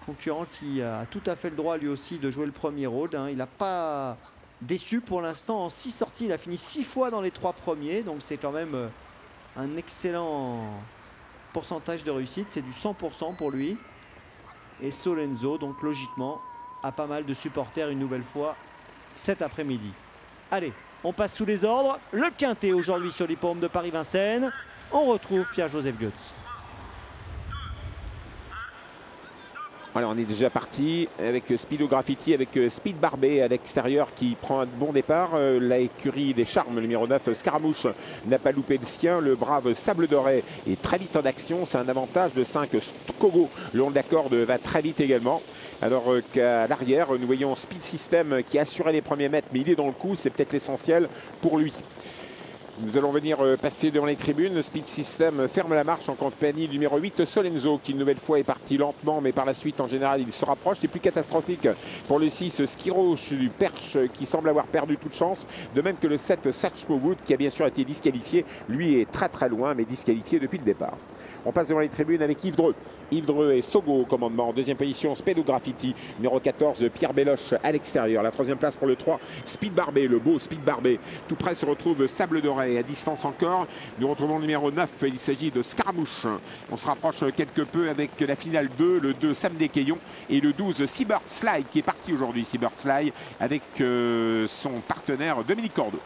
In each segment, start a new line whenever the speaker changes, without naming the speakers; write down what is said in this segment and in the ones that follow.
Concurrent qui a tout à fait le droit lui aussi de jouer le premier road. Hein. Il n'a pas déçu pour l'instant. En 6 sorties, il a fini 6 fois dans les 3 premiers. Donc c'est quand même un excellent pourcentage de réussite. C'est du 100% pour lui. Et Solenzo, donc logiquement, a pas mal de supporters une nouvelle fois cet après-midi. Allez, on passe sous les ordres. Le quintet aujourd'hui sur l'hippodrome de Paris-Vincennes. On retrouve Pierre-Joseph Goetz.
Voilà, on est déjà parti avec Speedo Graffiti, avec Speed Barbé à l'extérieur qui prend un bon départ. La écurie des Charmes, le numéro 9, Scaramouche, n'a pas loupé le sien. Le brave Sable Doré est très vite en action. C'est un avantage de 5. Skogo, le long de la corde, va très vite également. Alors qu'à l'arrière, nous voyons Speed System qui a assuré les premiers mètres, mais il est dans le coup. C'est peut-être l'essentiel pour lui. Nous allons venir passer devant les tribunes. Le Speed System ferme la marche en compagnie du numéro 8, Solenzo, qui une nouvelle fois est parti lentement, mais par la suite, en général, il se rapproche. C'est plus catastrophique pour le 6, Skiroche du Perche, qui semble avoir perdu toute chance. De même que le 7, Satchmowood, qui a bien sûr été disqualifié. Lui est très très loin, mais disqualifié depuis le départ. On passe devant les tribunes avec Yves Dreux. Yves Dreux et Sogo au commandement. En deuxième position, Speedo Graffiti. Numéro 14, Pierre Belloche à l'extérieur. La troisième place pour le 3, Speed Barbé, le beau Speed Barbé. Tout près se retrouve Sable Doré. À distance encore, nous retrouvons le numéro 9. Il s'agit de Scaramouche. On se rapproche quelque peu avec la finale 2, le 2, Sam Descaillons. Et le 12, Seabird Sly, qui est parti aujourd'hui. Seabird Sly avec son partenaire Dominique Cordeau.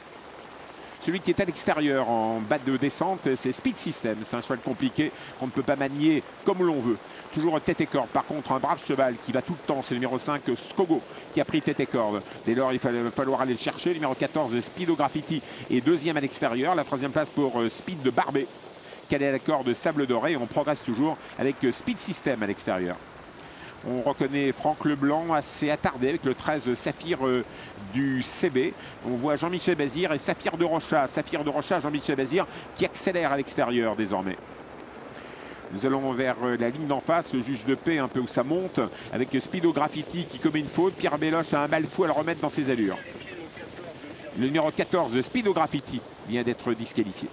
Celui qui est à l'extérieur en bas de descente, c'est Speed System. C'est un cheval compliqué qu'on ne peut pas manier comme l'on veut. Toujours tête et corde. Par contre, un brave cheval qui va tout le temps, c'est le numéro 5, Skogo, qui a pris tête et corde. Dès lors, il va falloir aller le chercher. Numéro 14, Speedo Graffiti est deuxième à l'extérieur. La troisième place pour Speed de Barbé, calé à la corde Sable Doré. Et on progresse toujours avec Speed System à l'extérieur. On reconnaît Franck Leblanc assez attardé avec le 13 Saphir du CB. On voit Jean-Michel Bazir et Saphir de Rocha. Saphir de Rocha, Jean-Michel Bazir qui accélère à l'extérieur désormais. Nous allons vers la ligne d'en face, le juge de paix un peu où ça monte, avec Speedo Graffiti qui commet une faute. Pierre Belloche a un mal fou à le remettre dans ses allures. Le numéro 14, Speedo Graffiti, vient d'être disqualifié.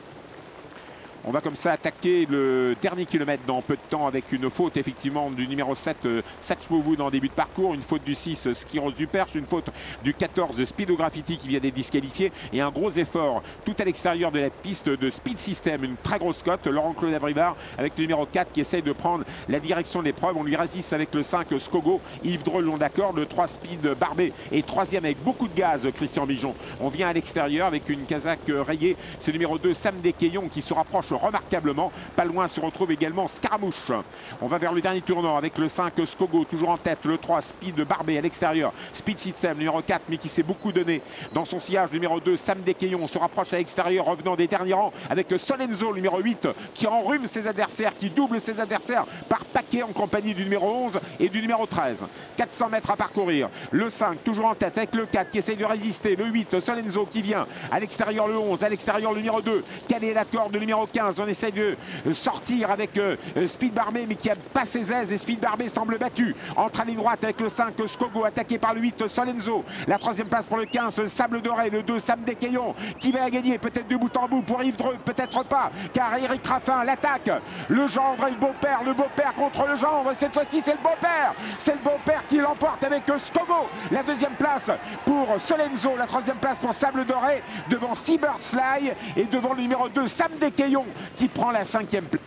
On va comme ça attaquer le dernier kilomètre dans peu de temps avec une faute effectivement du numéro 7, Satchmowood en début de parcours, une faute du 6, Skiros du Perche, une faute du 14, Speedo Graffiti qui vient d'être disqualifié et un gros effort tout à l'extérieur de la piste de Speed System, une très grosse cote, Laurent-Claude Abrivard avec le numéro 4 qui essaye de prendre la direction de l'épreuve. On lui résiste avec le 5, Skogo, Yves Dreux le long d'accord, le 3, Speed Barbé et troisième avec beaucoup de gaz, Christian Mijon. On vient à l'extérieur avec une casaque rayée, c'est le numéro 2, Sam Descaillons qui se rapproche remarquablement. Pas loin se retrouve également Scaramouche. On va vers le dernier tournant avec le 5 Skogo toujours en tête, le 3 Speed Barbé à l'extérieur, Speed System numéro 4 mais qui s'est beaucoup donné dans son sillage, numéro 2 Sam Descaillons. On se rapproche à l'extérieur revenant des derniers rangs avec Solenzo numéro 8 qui enrhume ses adversaires, qui double ses adversaires par paquet en compagnie du numéro 11 et du numéro 13. 400 mètres à parcourir. Le 5 toujours en tête avec le 4 qui essaye de résister, le 8 Solenzo qui vient à l'extérieur, le 11 à l'extérieur, le numéro 2 calé la corde, le numéro 15. On essaie de sortir avec Speed Barbé mais qui a pas ses aises et Speed Barbé semble battu. Entre à ligne droite avec le 5 Skogo attaqué par le 8 Solenzo. La troisième place pour le 15 Sable Doré, le 2 Sam Descaillons qui va gagner peut-être de bout en bout pour Yves Dreux, peut-être pas car Eric Raffin l'attaque. Le gendre et le beau-père contre le gendre. Cette fois-ci c'est le beau-père. C'est le beau-père qui l'emporte avec Skogo. La deuxième place pour Solenzo, la troisième place pour Sable Doré devant Seabird Sly et devant le numéro 2 Sam Descaillons qui prend la 5e place.